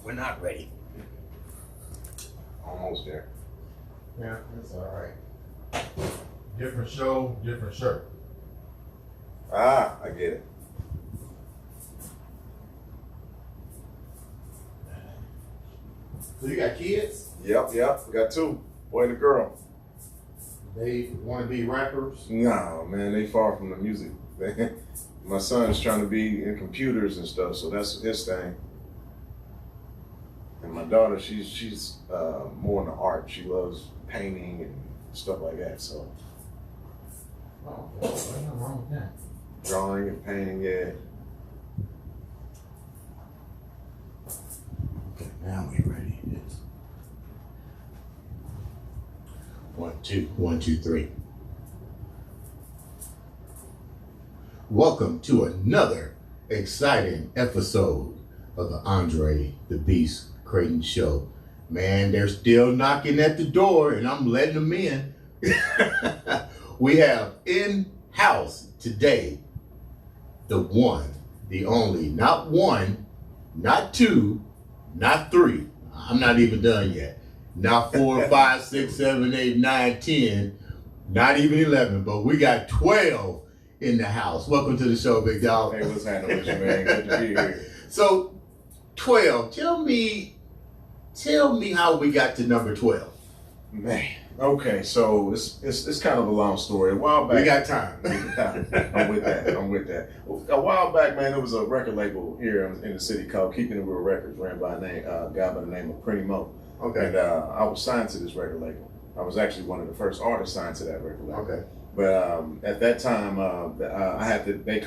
We're not ready. Almost there. Yeah, that's all right. Different show, different shirt. Ah, I get it. So you got kids? Yep. We got two, boy and a girl. They want to be rappers? No, man, they far from the music. My son's trying to be in computers and stuff, so that's his thing. And my daughter, she's more into art. She loves painting and stuff like that. So Oh, there's nothing wrong with that. drawing and painting, yeah. Okay, now we're ready. Yes. 1, 2, 1, 2, 3. Welcome to another exciting episode of the Andre the Beast Crayton Show. Man, they're still knocking at the door and I'm letting them in. We have in-house today the one, the only, not one, not two, not three. I'm not even done yet. Not 4, 5, 6, 7, 8, 9, 10, not even 11, but we got 12 in the house. Welcome to the show, big dog. Hey, what's happening with you, man? Good to be here. So, 12, tell me how we got to number 12. Man, okay, so it's kind of a long story. A while back, We got time. I'm with that. A while back, man, there was a record label here in the city called Keeping It Real Records, ran by a guy by the name of Crayton. Okay. And I was signed to this record label. I was actually one of the first artists signed to that record label. Okay. But at that time, they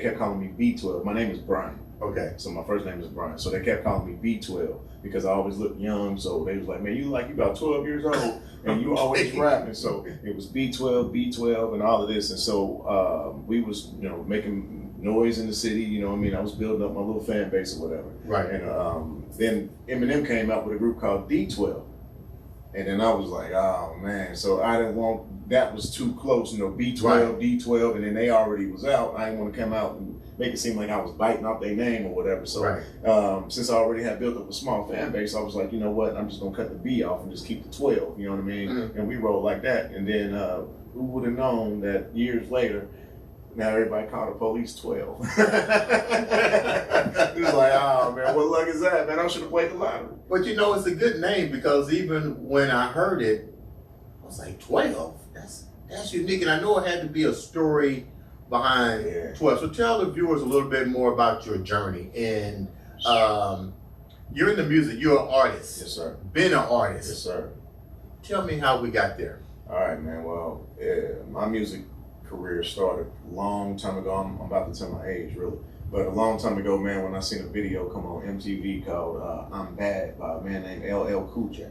kept calling me B12. My name is Brian. Okay. So my first name is Brian. So they kept calling me B12 because I always looked young. So they was like, man, you about 12 years old and you always rapping. So it was B12 and all of this. And so we was, making noise in the city, I was building up my little fan base or whatever. Right. And then Eminem came out with a group called D12. And then I was like, oh man. So I didn't want, that was too close, B12, Right. D12. And then they already was out. I didn't want to come out and make it seem like I was biting off their name or whatever. So Right. since I already had built up a small fan base, I was like, you know what? I'm just going to cut the B off and just keep the 12. You know what I mean? Mm-hmm. And we rolled like that. And then who would have known that years later, now everybody called the police 12. It was like, oh man, what luck is that, man? I should have played the lottery. But it's a good name because even when I heard it, I was like, 12? That's unique. And I know it had to be a story behind 12. So tell the viewers a little bit more about your journey. And you're in the music, you're an artist. Yes, sir. Been an artist. Yes, sir. Tell me how we got there. All right, man. Well, my music career started a long time ago. I'm about to tell my age, really. But a long time ago, man, when I seen a video come on MTV called I'm Bad by a man named LL Cool J.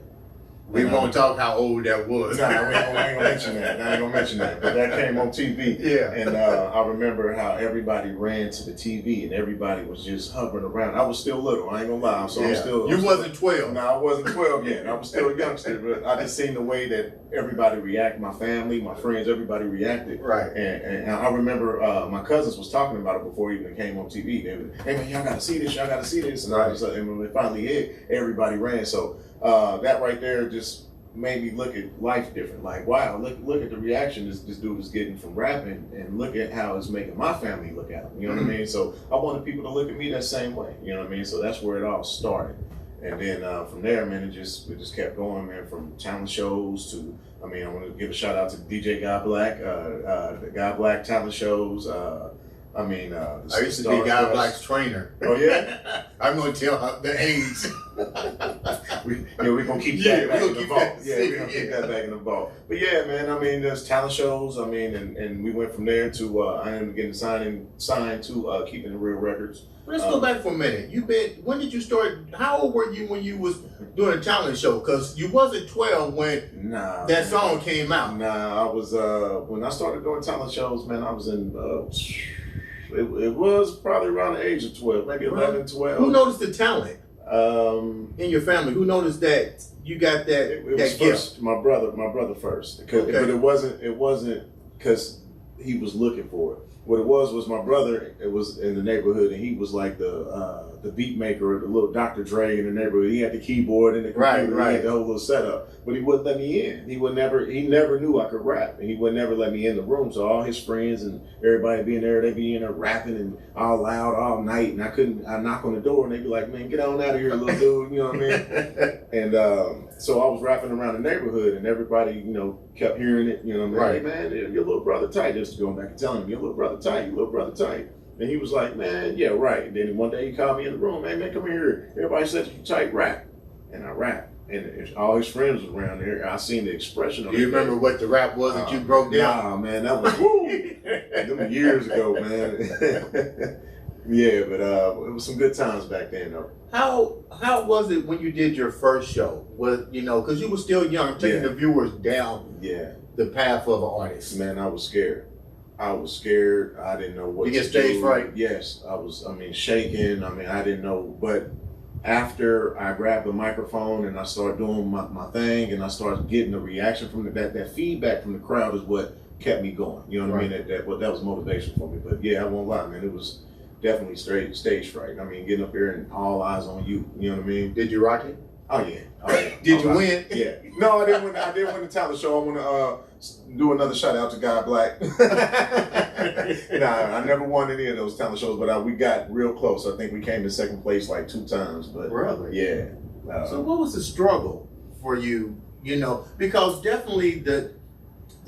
We won't talk how old that was. Nah, I ain't gonna mention that. I ain't gonna mention that. But that came on TV. Yeah. And I remember how everybody ran to the TV and everybody was just hovering around. I was still little. I ain't gonna lie. So Yeah. You wasn't 12. No, I wasn't 12 yet. I was still a youngster. But I just seen the way that everybody reacted. My family, my friends, everybody reacted. Right. And I remember my cousins was talking about it before it even came on TV. They were, hey man, y'all gotta see this. Y'all gotta see this. And, and when it finally hit, everybody ran. So that right there just made me look at life different. Like, wow, look at the reaction this dude is getting from rapping, and look at how it's making my family look at him. You know what I mean? So I wanted people to look at me that same way. You know what I mean? So that's where it all started. And then from there, man, it just kept going, man. From talent shows to, I want to give a shout out to DJ God Black, the God Black talent shows. I used to be Guy Black's trainer. Oh yeah? I'm going to tell her the age. We're going to keep that back in the vault. Yeah, we're going to keep that back in the vault. But yeah, man, there's talent shows. And we went from there to, I ended up getting signed to Keeping It Real Records. Let's go back for a minute. When did you start? How old were you when you was doing a talent show? Because you wasn't 12 when that song came out. Nah, I was, when I started doing talent shows, man, I was in, it was probably around the age of 12, maybe 11, 12. Who noticed the talent in your family? Who noticed that you got that It was gift? first, my brother first. But it wasn't because he was looking for it. What it was my brother. It was in the neighborhood, and he was like the the beat maker, the little Dr. Dre in the neighborhood. He had the keyboard and the computer. He had the whole little setup, but he wouldn't let me in. He never knew I could rap, and he would never let me in the room. So all his friends and everybody being there, they'd be in there rapping and all loud all night, and I knock on the door and they'd be like, "Man, get on out of here, little dude," you know what I mean? And so I was rapping around the neighborhood, and everybody, you know, kept hearing it, you know what I mean? Hey, man, your little brother tight. Just going back and telling him, your little brother tight, your little brother tight. And he was like, man, yeah, right. And then one day he called me in the room, hey, man, come here. Everybody said you tight, rap. And I rap. And all his friends was around there. I seen the expression on Do you remember what the rap was that you broke down? Nah, man, that was them years ago, man. Yeah, but it was some good times back then, though. How was it when you did your first show? You know, because you were still young, taking the viewers down the path of an artist. Man, I was scared. I didn't know what to do. You get stage fright? Yes, I was, shaking. I didn't know. But after I grabbed the microphone and I started doing my thing and I started getting the reaction from that feedback from the crowd is what kept me going. You know what I mean? That was motivation for me. But yeah, I won't lie, man. It was definitely stage fright. Getting up here and all eyes on you. You know what I mean? Did you rock it? Oh yeah. Did you win? Yeah. No, I didn't win the talent show. I want to do another shout out to God Black. Nah, I never won any of those talent shows, but we got real close. I think we came in second place like 2 times. But really, yeah. So what was the struggle for you? You know, because definitely the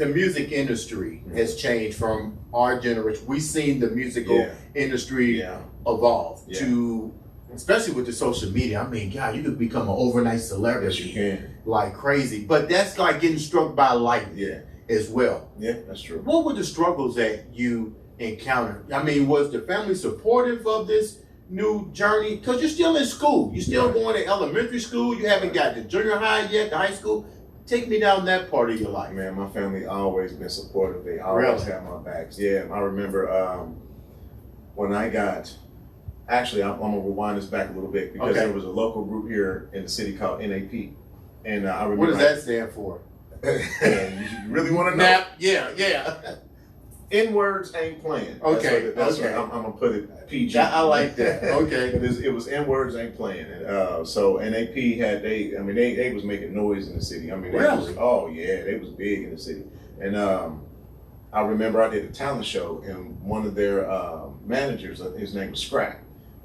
music industry has changed from our generation. We've seen the musical industry evolve to. Especially with the social media. God, you could become an overnight celebrity. Yes, you can. Like crazy. But that's like getting struck by lightning as well. Yeah, that's true. What were the struggles that you encountered? Was the family supportive of this new journey? Because you're still in school. You're still going to elementary school. You haven't got to junior high yet, the high school. Take me down that part of your life. Man, my family always been supportive. They always have my backs. Yeah, I remember when I got... Actually, I'm going to rewind this back a little bit because there was a local group here in the city called NAP. And I remember... What does that stand for? You really want to know? NAP? Yeah. N-words ain't playing. Okay. That's what I'm going to put it PG. I like that. Okay. It was N-words ain't playing. So NAP had, they was making noise in the city. Really? They was big in the city. And I remember I did a talent show and one of their managers, his name was Scrap.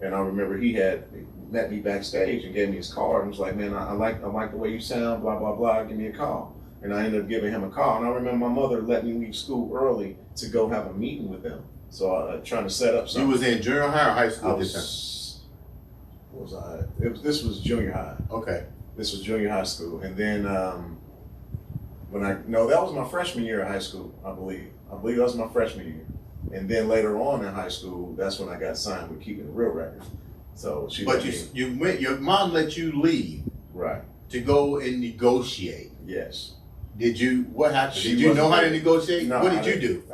And I remember he had met me backstage and gave me his card and was like, man, I like the way you sound, blah, blah, blah, give me a call. And I ended up giving him a call. And I remember my mother let me leave school early to go have a meeting with them. So trying to set up something. You was in junior high or high school This was junior high. Okay. This was junior high school. And then that was my freshman year of high school, I believe. I believe that was my freshman year. And then later on in high school, that's when I got signed with Keeping It Real Records. So your mom let you leave, right, to go and negotiate. Yes. Did you? What happened? Did you know how to negotiate? No, what did you do?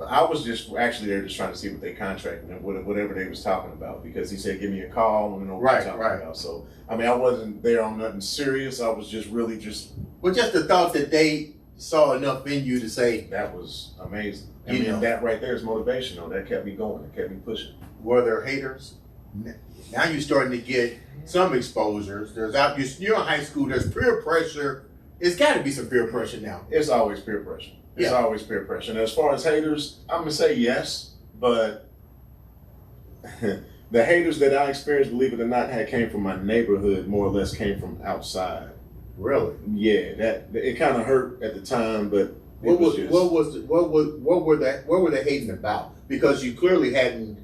I was just actually there just trying to see what they contracted and whatever they was talking about because he said give me a call and know what you're talking about. So I wasn't there on nothing serious. I was just really just. Well, just the thought that they saw enough in you to say that was amazing. That right there is motivational. That kept me going. It kept me pushing. Were there haters? Now you're starting to get some exposures. You're in high school. There's peer pressure. It's got to be some peer pressure now. It's always peer pressure. It's always peer pressure. And as far as haters, I'm gonna say yes, but the haters that I experienced, believe it or not, came from my neighborhood. More or less came from outside. Really? Yeah. That it kind of hurt at the time, but. What were they hating about? Because you clearly hadn't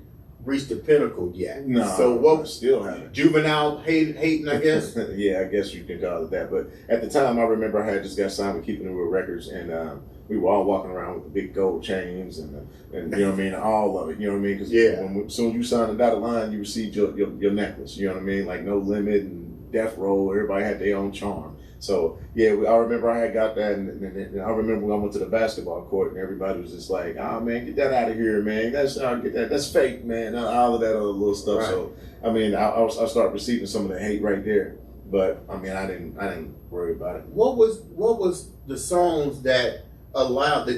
reached the pinnacle yet. No, so what? Still haven't. Juvenile hating, I guess. Yeah, I guess you can call it that. But at the time, I remember I had just got signed with Keeping It Real Records, and we were all walking around with the big gold chains and you know what I mean, all of it. You know what I mean? Because as soon as you signed the dotted line, you received your necklace. You know what I mean? Like No Limit and Death Row. Everybody had their own charm. So yeah, I remember I had got that, and I remember when I went to the basketball court, and everybody was just like, "Oh man, get that out of here, man! That's fake, man! All of that other little stuff." Right. So I started receiving some of the hate right there, but I didn't worry about it. What was the songs that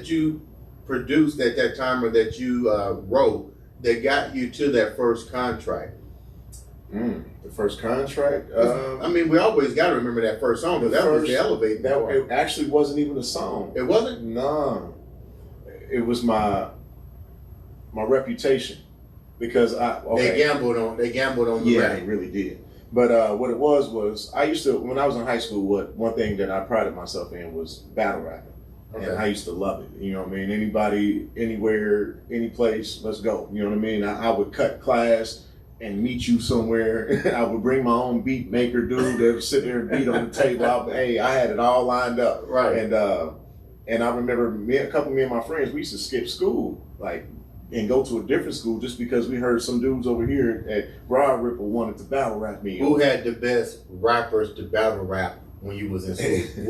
you produced at that time or that you wrote that got you to that first contract? The first contract. I mean, we always got to remember that first song, because that was the elevator. It actually wasn't even a song. It wasn't? No. It was my reputation, because they gambled on the yeah, rap. they really did. But what it was I used to, when I was in high school, one thing that I prided myself in was battle rapping. Okay. And I used to love it. You know what I mean? Anybody, anywhere, any place, let's go. You know what I mean? I would cut class and meet you somewhere. I would bring my own beat maker dude that would sit there and beat on the table. Hey, I had it all lined up. Right. And I remember a couple of me and my friends, we used to skip school, like, and go to a different school just because we heard some dudes over here at Broad Ripple wanted to battle rap me. Who had the best rappers to battle rap when you was in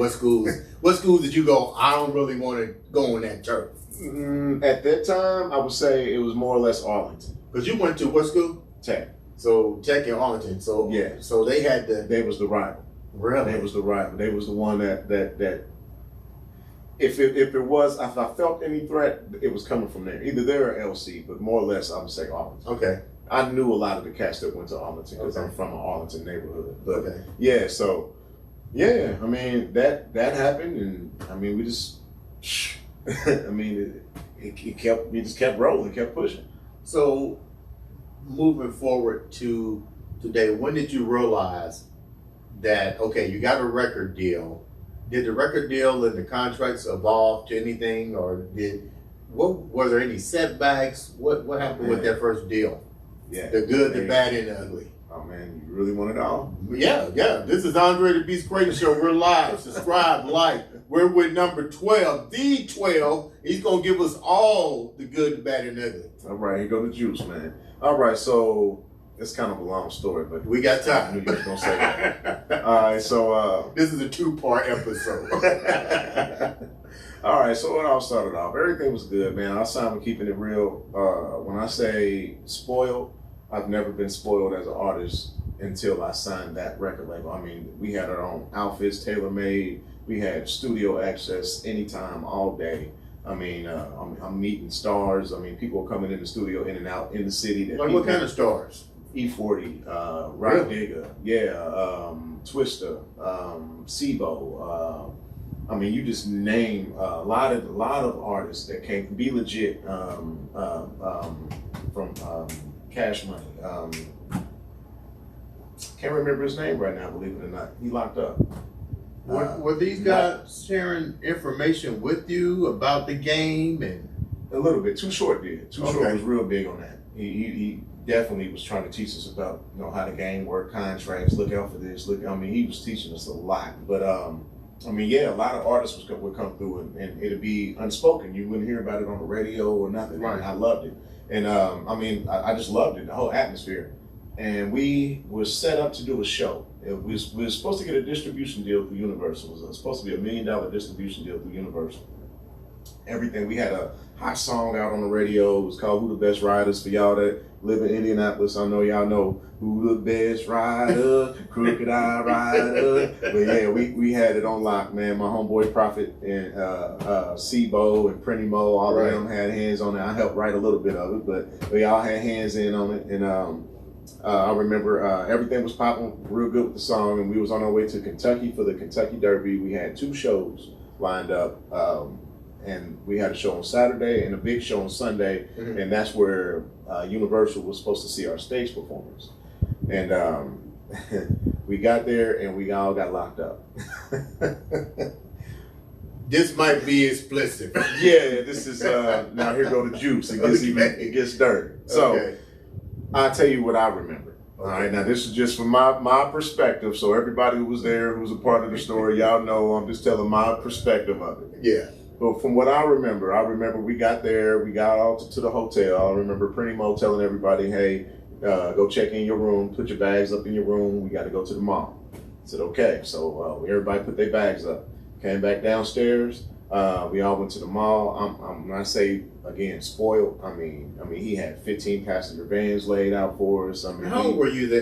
school? What schools did you go, I don't really want to go on that turf? At that time, I would say it was more or less Arlington. Because you went to what school? Tech. So Tech in Arlington. So yeah. So they had They was the rival. Really? They was the rival. They was the one that if I felt any threat, it was coming from there. Either there or LC, but more or less I would say Arlington. Okay. I knew a lot of the cats that went to Arlington because Okay. I'm from an Arlington neighborhood. But Okay. yeah, so yeah, I mean that happened, and I mean we just I mean we just kept rolling, kept pushing. So moving forward to today, when did you realize that, okay, you got a record deal? Did the record deal and the contracts evolve to anything, or was there any setbacks? What happened with that first deal? Yeah. The good, the bad, and the ugly. Oh man, you really want it all? Yeah. This is Andre the Beast Crayton Show. We're live. Subscribe, like. We're with number 12, the 12. He's gonna give us all the good, the bad, and the ugly. All right, here go the juice, man. All right, so it's kind of a long story, but We got time. I knew you was gonna say that. All right, so this is a 2-part episode. all right, so it all started off. Everything was good, man. I signed with keeping it real. When I say spoiled, I've never been spoiled as an artist until I signed that record label. I mean, we had our own outfits, tailor-made. We had studio access anytime, all day. I mean, I'm meeting stars. I mean, people are coming in the studio, in and out in the city. Like what kind of stars? E40, Rock Digger, yeah, Twister, SIBO. I mean, you just name a lot of artists that came. Be Legit from Cash Money. Can't remember his name right now. Believe it or not, he locked up. Were these guys sharing information with you about the game? And a little bit. Too Short did. Too Short Okay. was real big on that. He definitely was trying to teach us about how the game work, contracts. Look out for this. I mean, he was teaching us a lot. But I mean, yeah, a lot of artists would come through and it'd be unspoken. You wouldn't hear about it on the radio or nothing. Right. And I loved it. And I mean, I just loved it. The whole atmosphere. And we were set up to do a show. We were supposed to get a distribution deal through Universal. It was supposed to be $1 million distribution deal through Universal. Everything. We had a hot song out on the radio. It was called "Who the Best Riders." For y'all that live in Indianapolis, I know y'all know who the best rider, crooked eye rider. But yeah, we had it on lock, man. My homeboy Prophet and SIBO and Prenty Mo, all of them had hands on it. I helped write a little bit of it, but we all had hands in on it. And I remember everything was popping real good with the song, and we was on our way to Kentucky for the Kentucky Derby. We had 2 shows lined up, and we had a show on Saturday and a big show on Sunday, and that's where Universal was supposed to see our stage performance. And we got there, and we all got locked up. this might be explicit. Yeah, this is now here go the juice. It gets dirty. So I'll tell you what I remember. All right, now this is just from my perspective. So everybody who was there, who was a part of the story, y'all know I'm just telling my perspective of it. Yeah. But from what I remember we got there, we got all to the hotel. I remember Prenty Mo telling everybody, hey, go check in your room, put your bags up in your room. We got to go to the mall. I said, okay. So everybody put their bags up. Came back downstairs. We all went to the mall. When I say again spoiled, I mean he had 15 passenger vans laid out for us. I mean, how old were you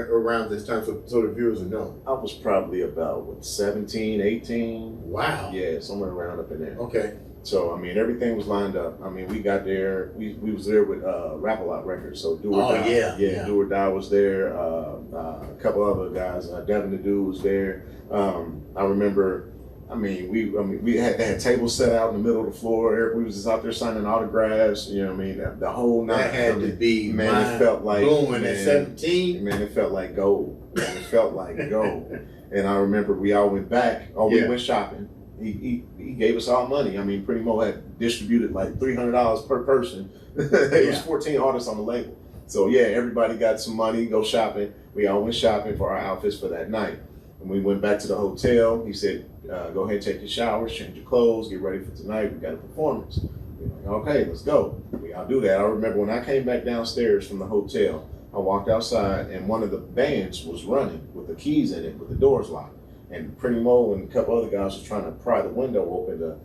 around this time, so the viewers will know? I was probably about 17, 18. Wow. Yeah, somewhere around up in there. Okay. So I mean, everything was lined up. I mean, we got there. We was there with Rap-A-Lot Records. So Do or Die. Yeah. Do or Die was there. A couple other guys. Devin the Dude was there. I remember. I mean, we had tables set out in the middle of the floor. We was just out there signing autographs. You know what I mean? The whole night. That had to be, man. It felt like blowing at 17. Man, it felt like gold. Man, it felt like gold. And I remember we all went back. We went shopping. He gave us all money. I mean, Pretty Mo had distributed like $300 per person. There was 14 artists on the label. So yeah, everybody got some money, go shopping. We all went shopping for our outfits for that night. And we went back to the hotel. He said, go ahead and take your showers, change your clothes, get ready for tonight. We got a performance. We're like, okay, let's go. We all do that. I remember when I came back downstairs from the hotel, I walked outside and one of the bands was running with the keys in it, with the doors locked. And Pretty Mo and a couple other guys was trying to pry the window open to,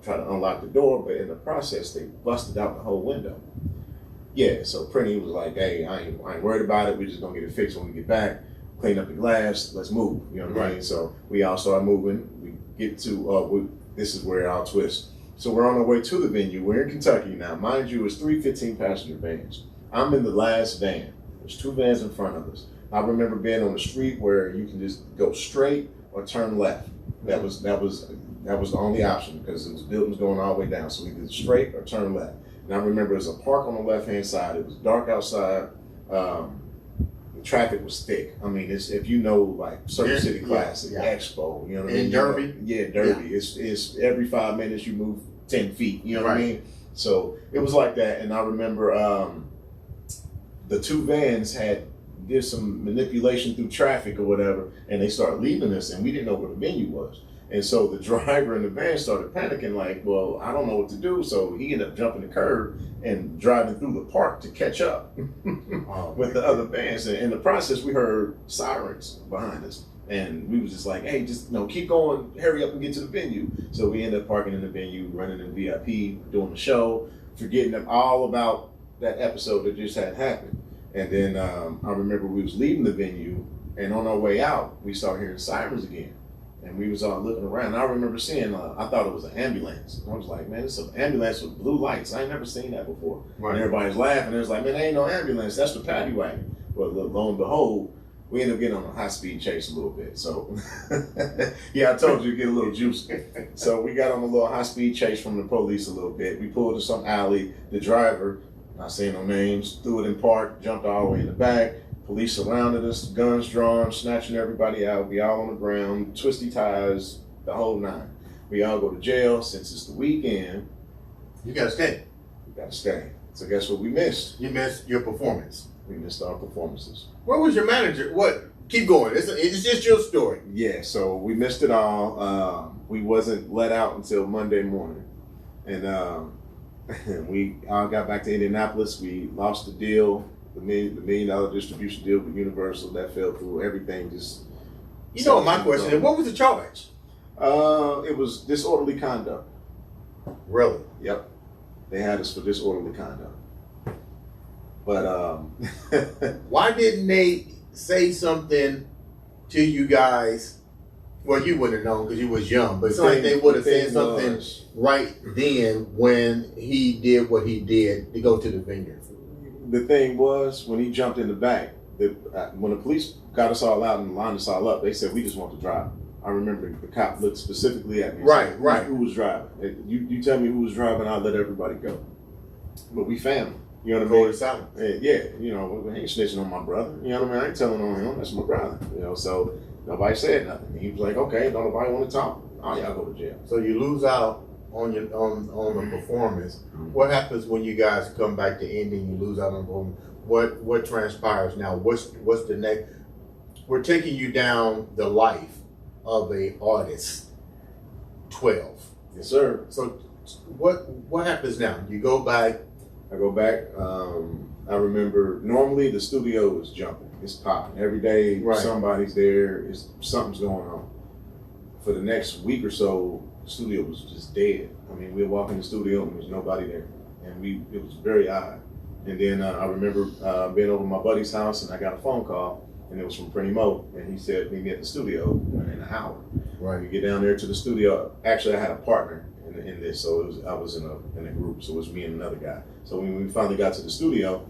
try to unlock the door, but in the process, they busted out the whole window. Yeah, so Pretty was like, hey, I ain't worried about it. We're just gonna get it fixed when we get back, clean up the glass, let's move. You know what I mean? So we all started moving. We get to, this is where I'll twist. So we're on our way to the venue. We're in Kentucky now. Mind you, it's 3 15-passenger vans. I'm in the last van. There's 2 vans in front of us. I remember being on the street where you can just go straight or turn left. That was the only option because it was buildings going all the way down. So we did straight or turn left. And I remember there's a park on the left-hand side. It was dark outside. The traffic was thick. I mean, it's, if you know, like Circuit City Classic, Expo, you know what I mean? In Derby? Yeah, Derby. Yeah. It's every 5 minutes you move 10 feet, you know what I mean? So it was like that. And I remember the 2 vans did some manipulation through traffic or whatever, and they started leaving us, and we didn't know where the venue was. And so the driver in the van started panicking, like, well, I don't know what to do. So he ended up jumping the curb and driving through the park to catch up with the other vans. And in the process, we heard sirens behind us. And we was just like, hey, just keep going, hurry up and get to the venue. So we ended up parking in the venue, running in VIP, doing the show, forgetting all about that episode that just had happened. And then I remember we was leaving the venue, and on our way out, we started hearing sirens again. And we was all looking around. And I remember seeing, I thought it was an ambulance. And I was like, man, it's an ambulance with blue lights. I ain't never seen that before. Right. And everybody's laughing. It was like, man, there ain't no ambulance. That's the paddy wagon. But lo and behold, we ended up getting on a high-speed chase a little bit. So, yeah, I told you to get a little juicy. So we got on a little high-speed chase from the police a little bit. We pulled to some alley. The driver, not saying no names, threw it in park, jumped all the way in the back. Police surrounded us, guns drawn, snatching everybody out. We all on the ground, twisty ties, the whole 9. We all go to jail. Since it's the weekend, you gotta stay. We gotta stay. So guess what we missed? You missed your performance. We missed our performances. Where was your manager? What? Keep going. It's just your story. Yeah, so we missed it all. We wasn't let out until Monday morning. And we all got back to Indianapolis. We lost the deal. The $1 million distribution deal with Universal, that fell through. Everything just. My question is, what was the charge? It was disorderly conduct. Really? Yep. They had us for disorderly conduct. But why didn't they say something to you guys? Well, you wouldn't have known because you was young, but it's like they would have said something right then when he did what he did to go to the vineyard. The thing was, when he jumped in the back, when the police got us all out and lined us all up, they said, we just want to drive. I remember the cop looked specifically at me. Right, right. Who was driving? You tell me who was driving, I'll let everybody go. But we family. You know what I mean? Silence. Yeah, we ain't snitching on my brother. You know what I mean? I ain't telling on him. That's my brother. So nobody said nothing. He was like, okay, don't nobody want to talk? Oh, y'all go to jail. So you lose out on your on the performance. What happens when you guys come back to Indy and you lose out on the performance? What transpires now? What's the next? We're taking you down the life of a artist. 12. Yes, sir. So what happens now? You go back. I go back. I remember normally the studio is jumping. It's popping. Every day somebody's there. Something's going on. For the next week or so, the studio was just dead. I mean, we'd walk in the studio and there was nobody there. And it was very odd. And then I remember being over at my buddy's house and I got a phone call and it was from Pretty Mo. And he said, meet me at the studio in an hour. Right. We get down there to the studio. Actually, I had a partner in this. So I was in a group. So it was me and another guy. So when we finally got to the studio,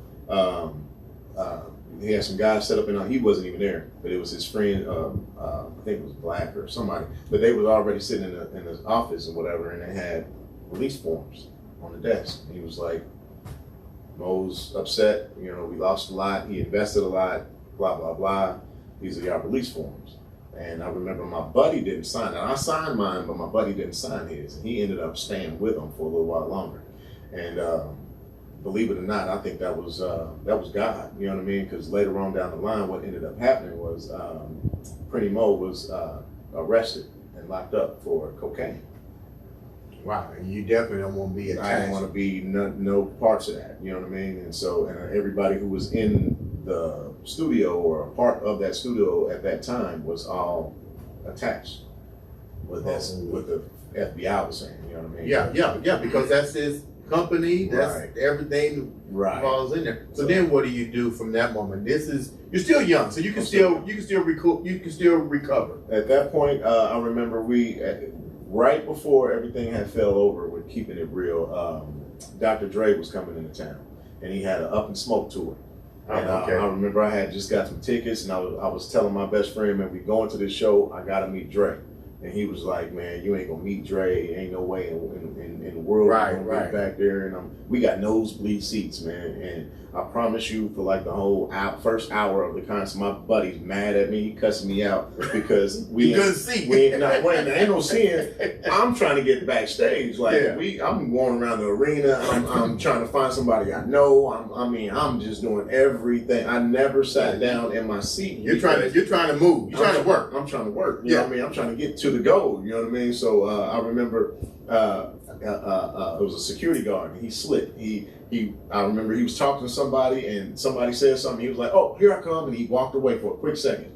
he had some guys set up he wasn't even there, but it was his friend. I think it was Black or somebody. But they was already sitting in the office or whatever, and they had release forms on the desk. And he was like, Mo's upset. You know, we lost a lot. He invested a lot. Blah blah blah. These are y'all release forms. And I remember my buddy didn't sign it. I signed mine, but my buddy didn't sign his. And he ended up staying with him for a little while longer. And believe it or not, I think that was God. You know what I mean? Because later on down the line, what ended up happening was Pretty Mo was arrested and locked up for cocaine. Wow, you definitely don't want to be attached. I didn't want to be no parts of that. You know what I mean? And so, everybody who was in the studio or a part of that studio at that time was all attached. What the FBI was saying. You know what I mean? Yeah, because that's his company. That's Right. everything Right. falls in there. So then, what do you do from that moment? You're still young, so you can still recover. At that point, I remember right before everything had fell over with Keeping It Real, Dr. Dre was coming into town, and he had an Up and Smoke tour. And Okay. I remember I had just got some tickets, and I was telling my best friend, man, we going to this show, I gotta meet Dre. And he was like, man, you ain't gonna meet Dre. Ain't no way in the world Right, you're gonna get back there. And we got nosebleed seats, man. And I promise you, for like the whole first hour of the concert, my buddy's mad at me. He cussing me out because we couldn't see. Ain't no seeing. I'm trying to get backstage. Like I'm going around the arena. I'm trying to find somebody I know. I'm just doing everything. I never sat down in my seat. You're trying to move. You're trying to work. I'm trying to work. You know what I mean? I'm trying to get to the goal. You know what I mean? So I remember it was a security guard, and he slipped. I remember he was talking to somebody, and somebody said something. He was like, "Oh, here I come," and he walked away for a quick second.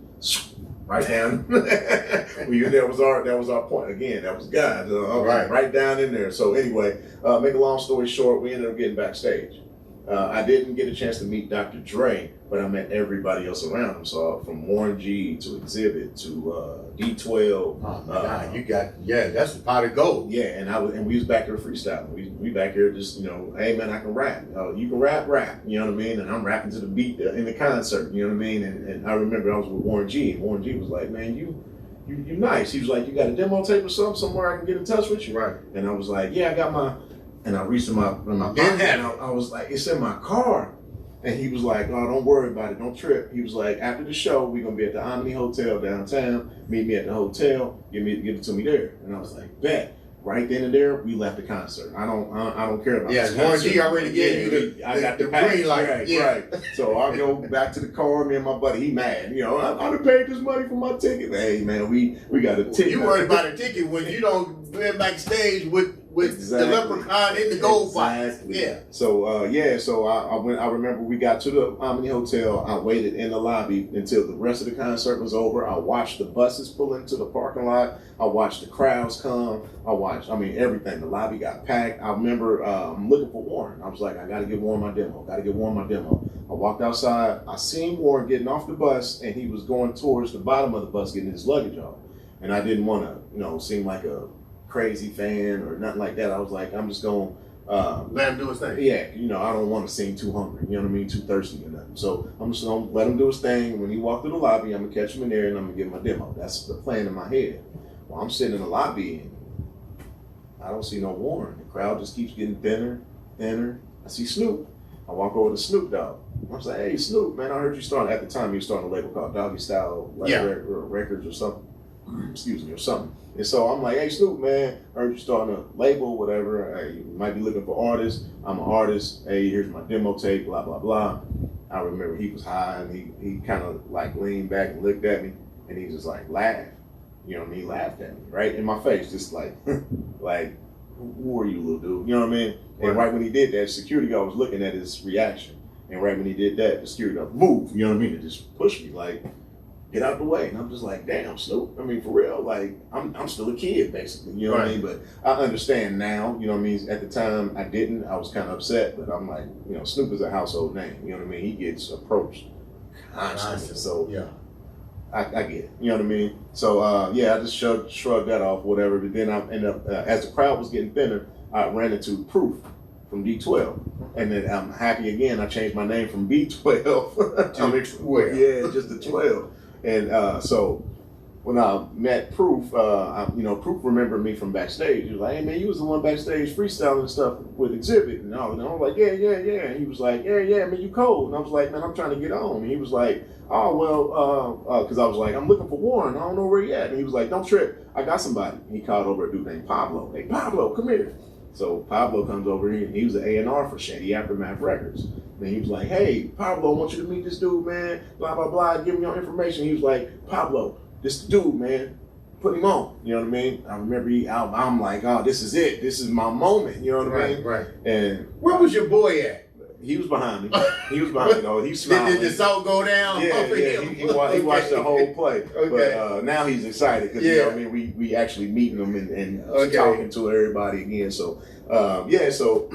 Right down. That was our point. Again, that was God. Right down in there. So anyway, make a long story short, we ended up getting backstage. I didn't get a chance to meet Dr. Dre, but I met everybody else around him. So from Warren G to Exhibit to D12. Oh my God, that's a pot of gold. Yeah, and we was back there freestyling. We back here just, hey man, I can rap. You can rap. You know what I mean? And I'm rapping to the beat in the concert. You know what I mean? And I remember I was with Warren G. And Warren G was like, man, you nice. He was like, you got a demo tape or something somewhere I can get in touch with you? Right. And I was like, yeah, I got my. And I reached in my pocket, and I was like, it's in my car. And he was like, oh, don't worry about it, don't trip. He was like, after the show, we're gonna be at the Omni Hotel downtown. Meet me at the hotel. Give it to me there. And I was like, bet. Right then and there, we left the concert. I don't care about this Warren concert. G already gave you I got the green light. Right. So I go back to the car. Me and my buddy, he mad. I done paid this money for my ticket. Hey man, we got a ticket. You worried about a ticket when you don't live backstage with Exactly. the leprechaun in the gold box. Exactly. Yeah. So I went. I remember we got to the Omni Hotel. I waited in the lobby until the rest of the concert was over. I watched the buses pull into the parking lot. I watched the crowds come. Everything. The lobby got packed. I remember looking for Warren. I was like, I got to get Warren my demo. I walked outside. I seen Warren getting off the bus, and he was going towards the bottom of the bus getting his luggage off. And I didn't want to, seem like a crazy fan or nothing like that. I was like, I'm just going let him do his thing. Yeah, I don't want to seem too hungry, you know what I mean, too thirsty or nothing. So I'm just gonna let him do his thing. When he walked through the lobby, I'm gonna catch him in there and I'm gonna give him my demo. That's the plan in my head. Well, I'm sitting in the lobby and I don't see no Warren. The crowd just keeps getting thinner. I see Snoop. I walk over to Snoop Dogg. I was like, hey Snoop, man, I heard you starting at the time you were starting a label called Doggy Style Records or something. Excuse me, or something. And so I'm like, hey Snoop, man, I heard you starting a label, whatever. Hey, you might be looking for artists. I'm an artist. Hey, here's my demo tape, blah, blah, blah. I remember he was high and he kind of like leaned back and looked at me and he just like laughed. You know what I mean? He laughed at me, right? In my face, just like, like, who are you, little dude? You know what I mean? And right when he did that, security guard was looking at his reaction. And right when he did that, the security guard moved, you know what I mean? It just pushed me like, get out the way. And I'm just like, damn, Snoop. I mean, for real, like, I'm still a kid, basically. You know what I mean? But I understand now, you know what I mean? At the time, I didn't. I was kind of upset, but I'm like, Snoop is a household name. You know what I mean? He gets approached constantly. So I get it. You know what I mean? So yeah, I just shrugged that off, whatever. But then I ended up, as the crowd was getting thinner, I ran into Proof from D12, and then I'm happy again. I changed my name from B12 to 12. Yeah, just to 12. And so when I met Proof, Proof remembered me from backstage. He was like, "Hey man, you was the one backstage freestyling stuff with Exhibit," and I was like, "Yeah." And he was like, "Yeah, man, you cold." And I was like, "Man, I'm trying to get on." And he was like, "Oh well," because I was like, "I'm looking for Warren. I don't know where he at." And he was like, "Don't trip. I got somebody." And he called over a dude named Pablo. "Hey Pablo, come here." So Pablo comes over here, and he was an A&R for Shady Aftermath Records. And he was like, "Hey Pablo, I want you to meet this dude, man. Blah blah blah. Give me your information." He was like, "Pablo, this dude, man, put him on." You know what I mean? I remember I'm like, "Oh, this is it. This is my moment." You know what I mean? Right. And where was your boy at? He was behind me. He was behind me. Though. He smiling. Did the salt go down? Yeah. He watched the whole play. Okay. But now he's excited because you know what I mean. We actually meeting him and talking to everybody again. So So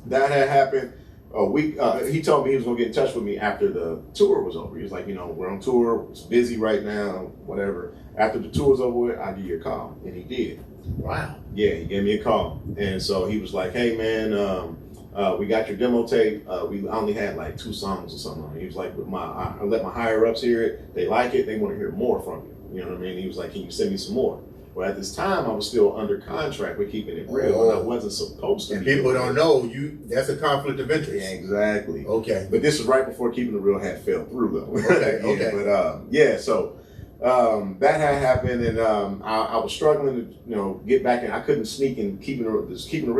that had happened. A week. He told me he was gonna get in touch with me after the tour was over. He was like, "We're on tour. It's busy right now. Whatever. After the tour was over with, I'll give you a call." And he did. Wow. Yeah, he gave me a call, and so he was like, "Hey man, we got your demo tape. We only had like 2 songs or something on it." He was like, I let my higher ups hear it. They like it. They want to hear more from you. You know what I mean? He was like, "Can you send me some more?" Well, at this time, I was still under contract with Keeping It Real, and I wasn't supposed to. And people don't know that's a conflict of interest. Yeah, exactly. Okay. But this was right before Keeping It Real had fell through, though. Okay. But so that had happened, and I was struggling to get back in. I couldn't sneak in. Keeping It Real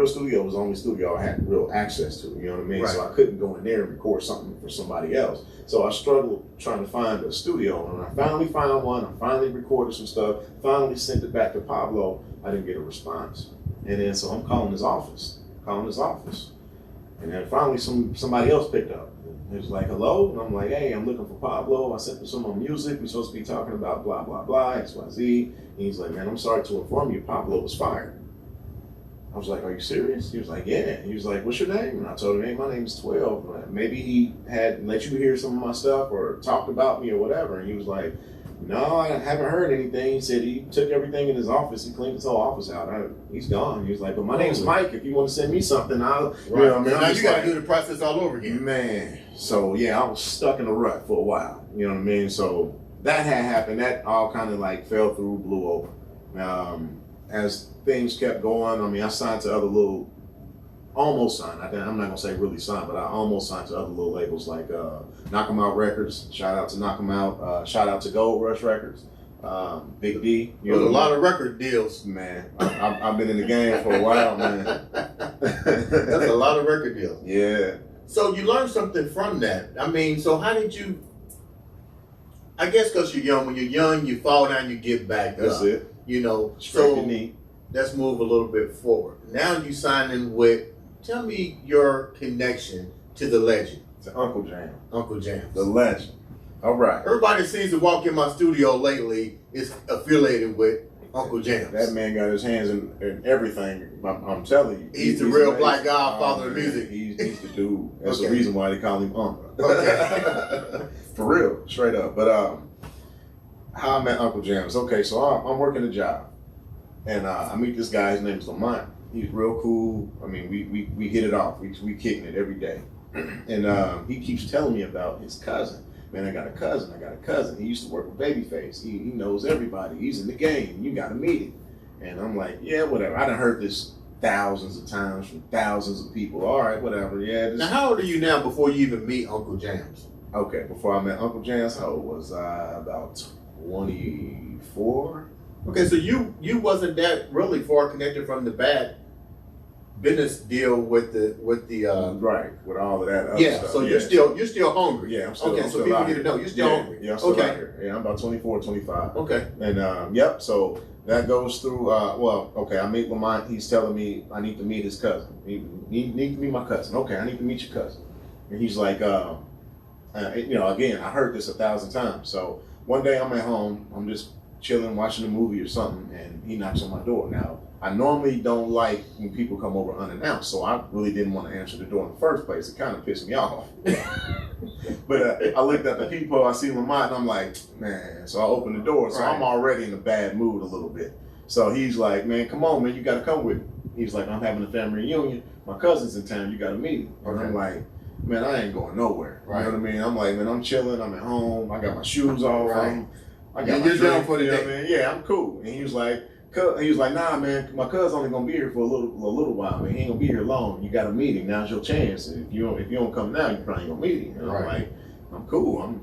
studio was the only studio I had real access to. You know what I mean? Right. So I couldn't go in there and record something for somebody else. So I struggled trying to find a studio, and I finally found one. I finally recorded some stuff. Finally sent it back to Pablo. I didn't get a response, and then so I'm calling his office, and then finally somebody else picked up. He was like, "Hello," and I'm like, "Hey, I'm looking for Pablo. I sent him some more music. We're supposed to be talking about blah blah blah XYZ." And he's like, "Man, I'm sorry to inform you, Pablo was fired." I was like, "Are you serious?" He was like, "Yeah." He was like, "What's your name?" And I told him, "Hey, my name is 12. Maybe he had let you hear some of my stuff or talked about me or whatever." And he was like, "No, I haven't heard anything." He said he took everything in his office. He cleaned his whole office out. He's gone. He was like, "But my name's Mike. If you want to send me something, I'll." Right. You know what I mean? Now you got to do the process all over again. Man. So yeah, I was stuck in a rut for a while. You know what I mean? So that had happened. That all kind of like fell through, blew over. As things kept going, I mean, I signed to other almost signed. I'm not gonna say really signed, but I almost signed to other little labels like Knock 'Em Out Records. Shout out to Knock 'Em Out. Shout out to Gold Rush Records. Big D. There's a lot of record deals. Man, I've been in the game for a while, man. That's a lot of record deals. Yeah. So you learned something from that. I mean, so how did you? I guess because you're young. When you're young, you fall down, you get back up. That's it. So your knee. let's move a little bit forward. Now you signing with. Tell me your connection to the legend. To Uncle Jam. Uncle Jam. The legend. All right. Everybody seems to walk in my studio lately is affiliated with Uncle Jam. That man got his hands in everything. I'm telling you. He's the real black godfather of music. He's the dude. That's Okay. the reason why they call him Uncle. Okay. For real, straight up. But how I met Uncle Jam is okay. So I'm working a job, and I meet this guy. His name's Lamont. He's real cool. I mean, we hit it off. We kicking it every day, and he keeps telling me about his cousin. Man, I got a cousin. He used to work with Babyface. He knows everybody. He's in the game. You got to meet him. And I'm like, yeah, whatever. I done heard this thousands of times from thousands of people. All right, whatever. Yeah. Now, how old are you now before you even meet Uncle Jams? Okay, before I met Uncle Jams, how old was I? About 24. Okay, so you wasn't that really far connected from the bad business deal with the right, with all of that other stuff. So you're still hungry. Yeah, I'm still okay. I'm So still people out need to here. know you're still Yeah, hungry. Yeah, I'm still okay. out here. Yeah, I'm about 24, 25. Okay. And yep. So that goes through. I meet Lamont. He's telling me I need to meet his cousin. He need to meet my cousin. Okay, I need to meet your cousin. And he's like, again, I heard this 1,000 times. So one day I'm at home. I'm just chilling, watching a movie or something, and he knocks on my door. Now, I normally don't like when people come over unannounced, so I really didn't want to answer the door in the first place. It kind of pissed me off. But I looked at the peephole, I see Lamont, and I'm like, man. So I opened the door, so I'm already in a bad mood a little bit. So he's like, man, come on, man, you got to come with me. He's like, I'm having a family reunion. My cousin's in town, you got to meet him. And I'm like, man, I ain't going nowhere. You know what I mean? I'm like, man, I'm chilling, I'm at home, I got my shoes off. I got my drink, for the day. You know what I mean? Yeah, I'm cool. And he was like, nah, man, my cousin's only gonna be here for a little while, man. He ain't gonna be here long. You gotta meet him. Now's your chance. And if you don't come now, you probably ain't gonna meet him. And I'm like, I'm cool.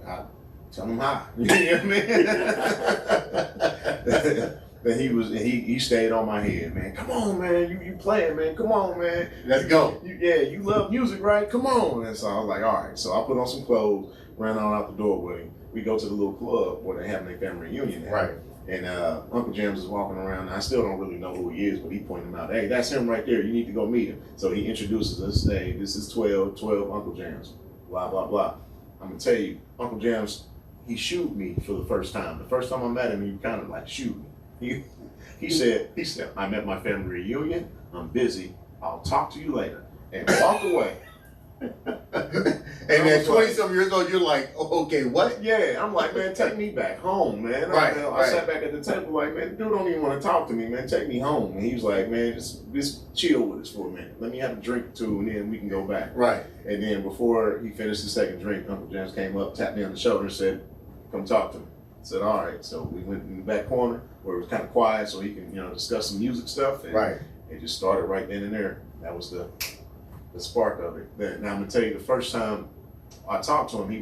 I tell him hi. You know what I mean? Then he stayed on my head, man. Come on, man. You playing, man. Come on, man. Let's go. You love music, right? Come on. And so I was like, all right. So I put on some clothes, ran on out the door with him. We go to the little club where they having their family reunion. Right. And Uncle James is walking around. I still don't really know who he is, but he pointed him out. Hey, that's him right there. You need to go meet him. So he introduces us. Hey, this is 12 Uncle James. Blah, blah, blah. I'm going to tell you, Uncle James, he shooed me for the first time. The first time I met him, he kind of like shoot me. He said, I'm at my family reunion. I'm busy. I'll talk to you later. And walked away. And at 20-something years old, you're like, oh, okay, what? Yeah, I'm like, man, take me back home, man. I sat back at the table like, man, dude don't even want to talk to me, man. Take me home. And he was like, man, just chill with us for a minute. Let me have a drink or two, and then we can go back. Right. And then before he finished the second drink, Uncle James came up, tapped me on the shoulder, and said, come talk to me. I said, all right. So we went in the back corner where it was kind of quiet so he can, discuss some music stuff. And it just started right then and there. That was the spark of it. Now I'm gonna tell you, the first time I talked to him, he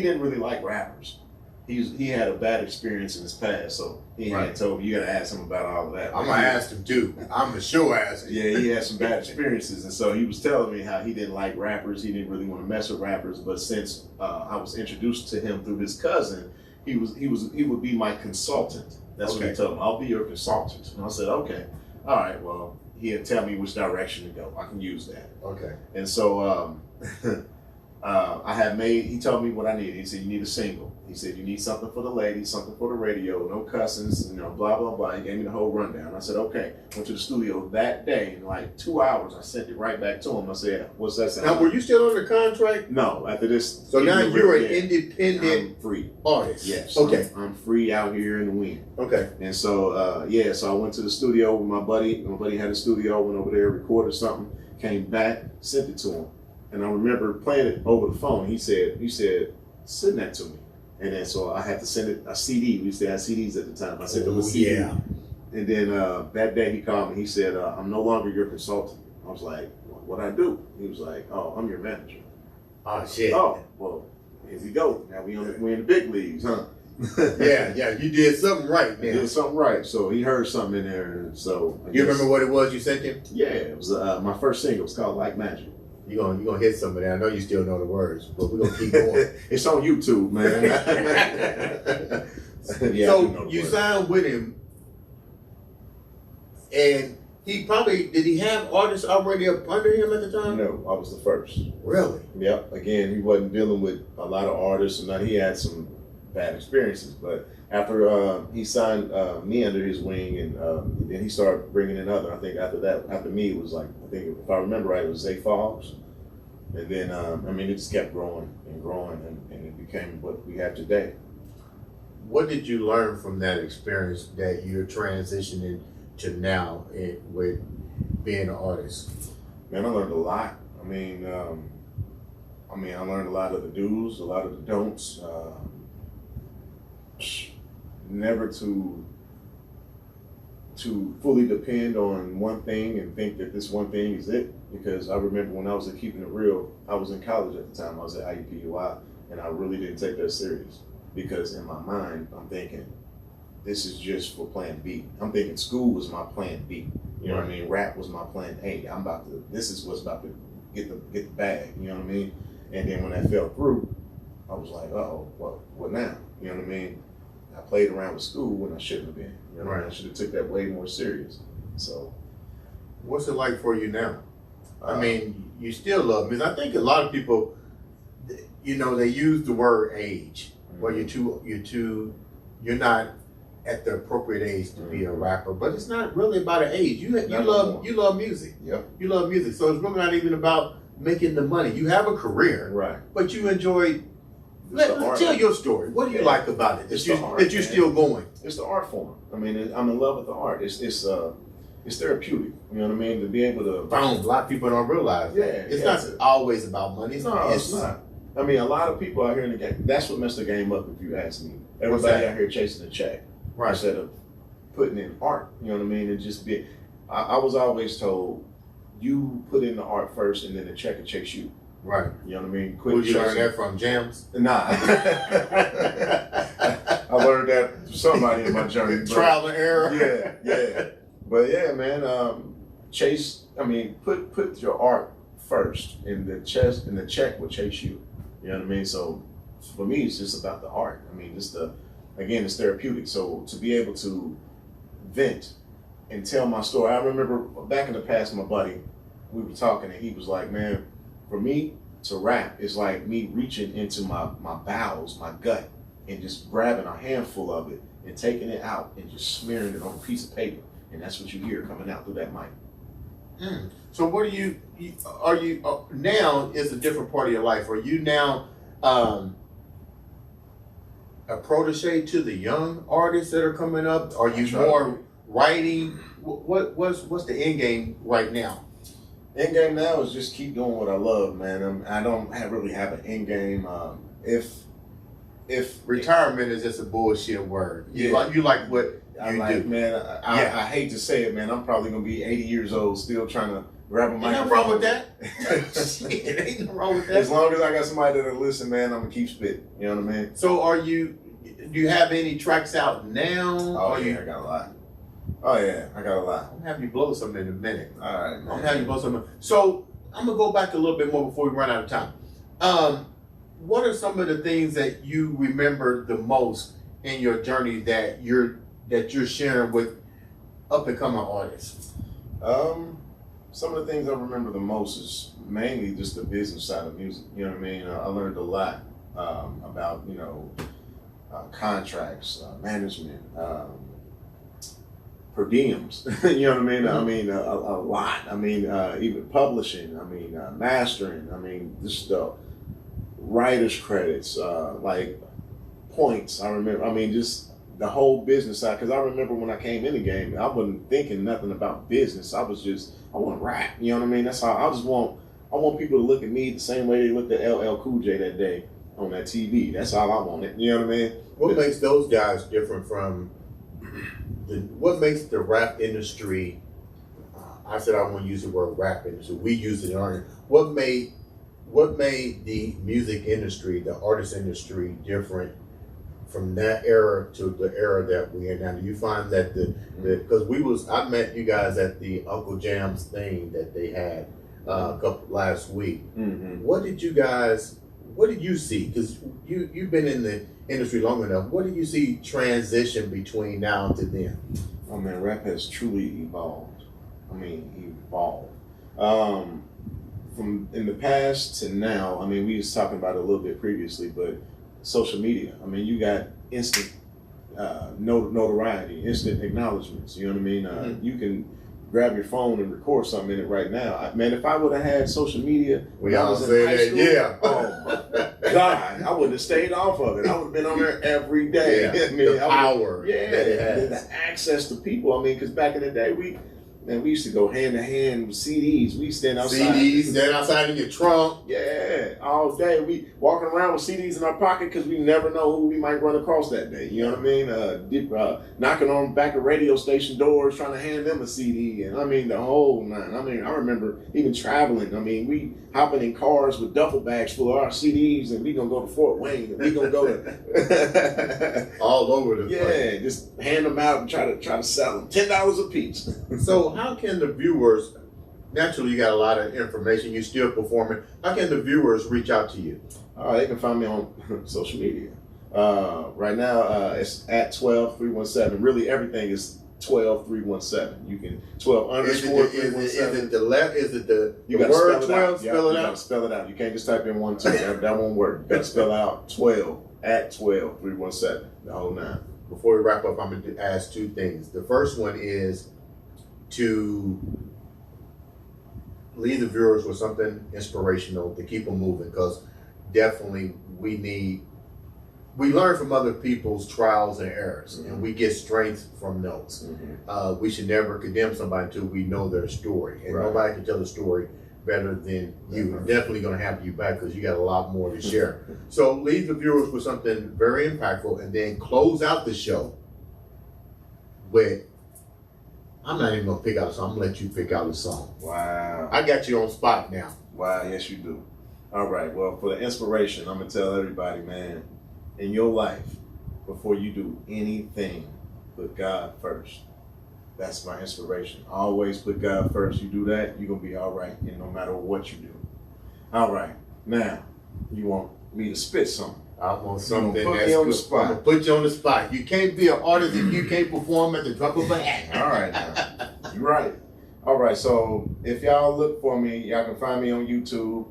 didn't really like rappers. He had a bad experience in his past, so he had told me, you gotta ask him about all of that. I'm gonna ask him too. I'm for sure ask him. Yeah, he had some bad experiences, and so he was telling me how he didn't like rappers. He didn't really want to mess with rappers, but since I was introduced to him through his cousin, he would be my consultant. That's what he told me. I'll be your consultant. And I said, okay, all right, well. He'd tell me which direction to go. I can use that. Okay. And so he told me what I needed. He said, you need a single. He said, you need something for the ladies, something for the radio, no cussings, blah, blah, blah. He gave me the whole rundown. I said, okay. Went to the studio that day. In like 2 hours, I sent it right back to him. I said, what's that sound? Now, were you still under contract? No, after this. So now you're an independent free artist. Yes. Okay. I'm free out here in the wind. Okay. And so, so I went to the studio with my buddy. My buddy had a studio, went over there, recorded something, came back, sent it to him. And I remember playing it over the phone. He said, send that to me. And then so I had to send it a CD. We used to have CDs at the time. I sent him a CD. Yeah. And then that day he called me. He said, I'm no longer your consultant. I was like, what'd I do? He was like, oh, I'm your manager. Oh, shit. Oh, well, here we go. Now we in the big leagues, huh? yeah, you did something right, man. You did something right. So he heard something in there. And so you remember what it was you sent him? Yeah, it was my first single. It was called Like Magic. You're gonna hit some of that. I know you still know the words, but we're gonna keep going. It's on YouTube, man. Yeah, so you signed with him, and did he have artists already up under him at the time? No, I was the first. Really? Yep. Again, he wasn't dealing with a lot of artists, and he had some bad experiences. But after he signed me under his wing, and then he started bringing in other. I think after me, it was like, I think if I remember right, it was Zay Fogs. And then, it just kept growing and growing, and it became what we have today. What did you learn from that experience that you're transitioning to now with being an artist? Man, I learned a lot. I learned a lot of the do's, a lot of the don'ts. Never to fully depend on one thing and think that this one thing is it. Because I remember when I was at Keeping It Real, I was in college at the time. I was at IUPUI, and I really didn't take that serious. Because in my mind, I'm thinking, this is just for plan B. I'm thinking school was my plan B. You know what I mean? Rap was my plan A. This is what's about to get the bag. You know what I mean? And then when that fell through, I was like, uh-oh, what now? You know what I mean? I played around with school when I shouldn't have been. You know what I mean? I should have took that way more serious. So, what's it like for you now? You still love music. I think a lot of people, they use the word age. Well, you're not at the appropriate age to be a rapper, but it's not really about an age. You Not no love more. you love music. Yep. You love music, so it's really not even about making the money. You have a career, Right. but you enjoy. the art. Tell your story. What do you like about it? It's That the art, that you're man. still going. It's the art form. I mean, I'm in love with the art. It's therapeutic. You know what I mean? To be able to. Boom. A lot of people don't realize. Yeah, It's yeah. not always about money. No, it's not. I mean, a lot of people out here in the game. That's what messed the game up, if you ask me. Everybody that? out here chasing a check Right. instead of putting in art. You know what I mean? And just be. I was always told, you put in the art first, and then the check will chase you. Right. You know what I mean? Where you learn chasing- that from? Jams. Nah. I learned that from somebody in my journey. but- Trial and error. yeah. But yeah, man, put your art first, and the check will chase you. You know what I mean? So for me, it's just about the art. I mean, it's therapeutic. So to be able to vent and tell my story. I remember back in the past, my buddy, we were talking, and he was like, man, for me to rap is like me reaching into my bowels, my gut, and just grabbing a handful of it and taking it out and just smearing it on a piece of paper. And that's what you hear coming out through that mic. So what are you now is a different part of your life. Are you now a protege to the young artists that are coming up? Are you more writing? What's the end game right now? End game now is just keep doing what I love, man. I don't really have an end game. If Retirement is just a bullshit word. You like what I you like, do. man, I hate to say it, man. I'm probably gonna be 80 years old still trying to grab a Ain't microphone. nothing wrong with that. Shit, ain't nothing wrong with As that. long as I got somebody that'll listen, man, I'm gonna keep spitting. You know what I mean? So do you have any tracks out now? Oh Are yeah, you, I got a lot. Oh yeah, I got a lot. I'm have you blow something in a minute. All right, man. I'm having you blow something. So I'm gonna go back a little bit more before we run out of time. What are some of the things that you remember the most in your journey that you're sharing with up and coming artists? Some of the things I remember the most is mainly just the business side of music. You know what I mean? I learned a lot about contracts, management, per diems. You know what I mean? Mm-hmm. I mean a lot. I mean even publishing. I mean mastering. I mean just writers credits, like points. I remember. I mean just the whole business side. Because I remember when I came in the game, I wasn't thinking nothing about business. I was just I want to rap. You know what I mean? That's how I want people to look at me the same way they looked at LL Cool J that day on that TV. That's all I wanted. You know what I mean? What makes those guys different from what makes the rap industry? I said I want to use the word rap industry. We use it in our. What made the music industry, the artist industry, different from that era to the era that we're in now? Do you find that because I met you guys at the Uncle Jam's thing that they had last week. Mm-hmm. What did you see? Because you've been in the industry long enough. What do you see transition between now and to then? Oh man, rap has truly evolved. I mean, evolved. From in the past to now, I mean, we was talking about it a little bit previously, but social media. I mean, you got instant notoriety, instant acknowledgments. You know what I mean? You can grab your phone and record something in it right now. Man, if I would have had social media when I was in high school, oh my God, I wouldn't have stayed off of it. I would have been on there every day. Yeah, I mean, the power that it has. the access to people. I mean, because back in the day, we used to go hand to hand with CDs. We stand outside. CDs, stand outside in your trunk. Yeah, all day. We walking around with CDs in our pocket because we never know who we might run across that day. You know what I mean? Knocking on back of radio station doors, trying to hand them a CD, and I mean the whole nine. I mean, I remember even traveling. I mean, we hopping in cars with duffel bags full of our CDs, and we gonna go to Fort Wayne, and we gonna go to all over the place. Yeah, just hand them out and try to sell them $10 a piece. So how can the viewers? Naturally, you got a lot of information. You're still performing. How can the viewers reach out to you? They can find me on social media. Right now, it's at 12317. Really, everything is 12317. You can 12 Is underscore it 317. is it the left? Is it the You gotta word spell it 12? out. Spell You it gotta out. spell it out. You can't just type in 1 2. That won't work. You gotta spell out 12 at 12317. The whole nine. before we wrap up, I'm going to ask two things. The first one is to leave the viewers with something inspirational to keep them moving, because definitely we learn from other people's trials and errors, and we get strength from those. We should never condemn somebody until we know their story, and nobody can tell the story better than you. We're definitely going to have you back because you got a lot more to share. So leave the viewers with something very impactful, and then close out the show with, I'm not even going to pick out a song. I'm going to let you pick out a song. Wow. I got you on spot now. Wow, yes you do. All right, well, for the inspiration, I'm going to tell everybody, man, in your life, before you do anything, put God first. That's my inspiration. Always put God first. You do that, you're going to be all right, and no matter what you do. All right, now, you want me to spit something. I want something put that's me on the good. spot. I'm gonna put you on the spot. You can't be an artist if you can't perform at the drop of a hat. All right, now. You're right. All right, so if y'all look for me, y'all can find me on YouTube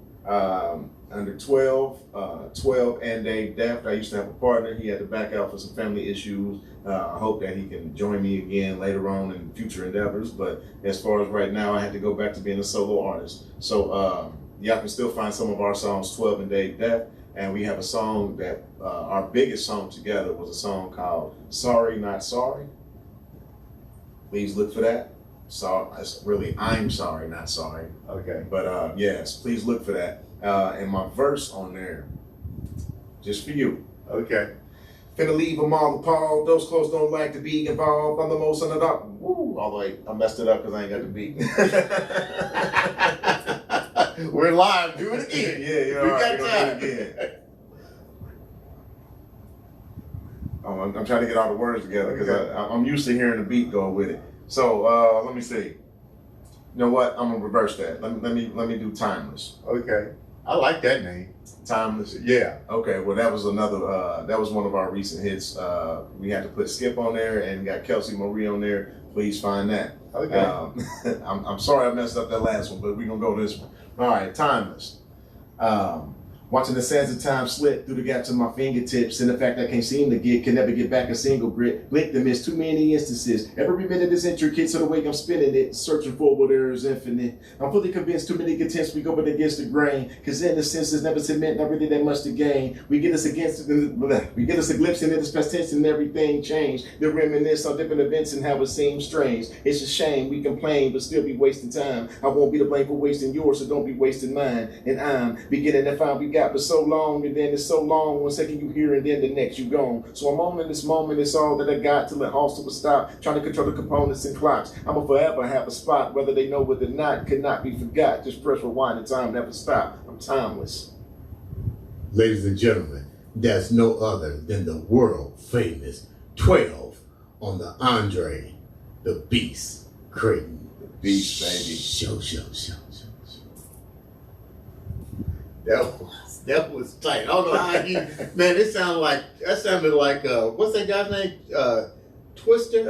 under 12 and Dave Deft. I used to have a partner. He had to back out for some family issues. I hope that he can join me again later on in future endeavors. But as far as right now, I had to go back to being a solo artist. So y'all can still find some of our songs, 12 and Dave Deft. And we have a song that our biggest song together was a song called Sorry Not Sorry. Please look for that. So it's really I'm Sorry Not Sorry. Okay. But yes, please look for that. And my verse on there, just for you. Okay. Finna leave them all appalled. Those close don't like to be involved. I'm the most underdog. Woo! All the way, I messed it up because I ain't got the beat. We're live. Do it again. Yeah, We right, got time. do it again. Oh, I'm trying to get all the words together because I'm used to hearing the beat go with it. So let me see. You know what? I'm gonna reverse that. Let me do Timeless. Okay. I like that name. Timeless. Yeah. Okay, well that was another that was one of our recent hits. We had to put Skip on there and got Kelsey Marie on there. Please find that. Okay. I'm sorry I messed up that last one, but we're gonna go this one. All right, Timeless. Watching the sands of time slip through the gaps of my fingertips, and the fact I can't seem to get, can never get back a single grit. Blink to miss too many instances. Every minute is intricate, so the way I'm spinning it, searching for what there is infinite. I'm fully convinced too many contents we go against the grain, cause innocence is never cement, not really that much to gain. We get us a glimpse into this past tense and everything changed. The reminisce on different events and how it seems strange. It's a shame we complain, but still be wasting time. I won't be to blame for wasting yours, so don't be wasting mine. And I'm beginning to find we got for so long, and then it's so long, 1 second you here and then the next you gone. So I'm on in this moment, it's all that I got till it halts to a stop, trying to control the components and clocks. I'ma forever have a spot, whether they know it or not, could not be forgot. Just press rewind and time never stop. I'm timeless. Ladies and gentlemen, that's no other than the world famous 12 on the Andre the Beast Crayton. The Beast, baby. Show. That was tight. I don't know how you, man. That sounded like what's that guy's name? Twister.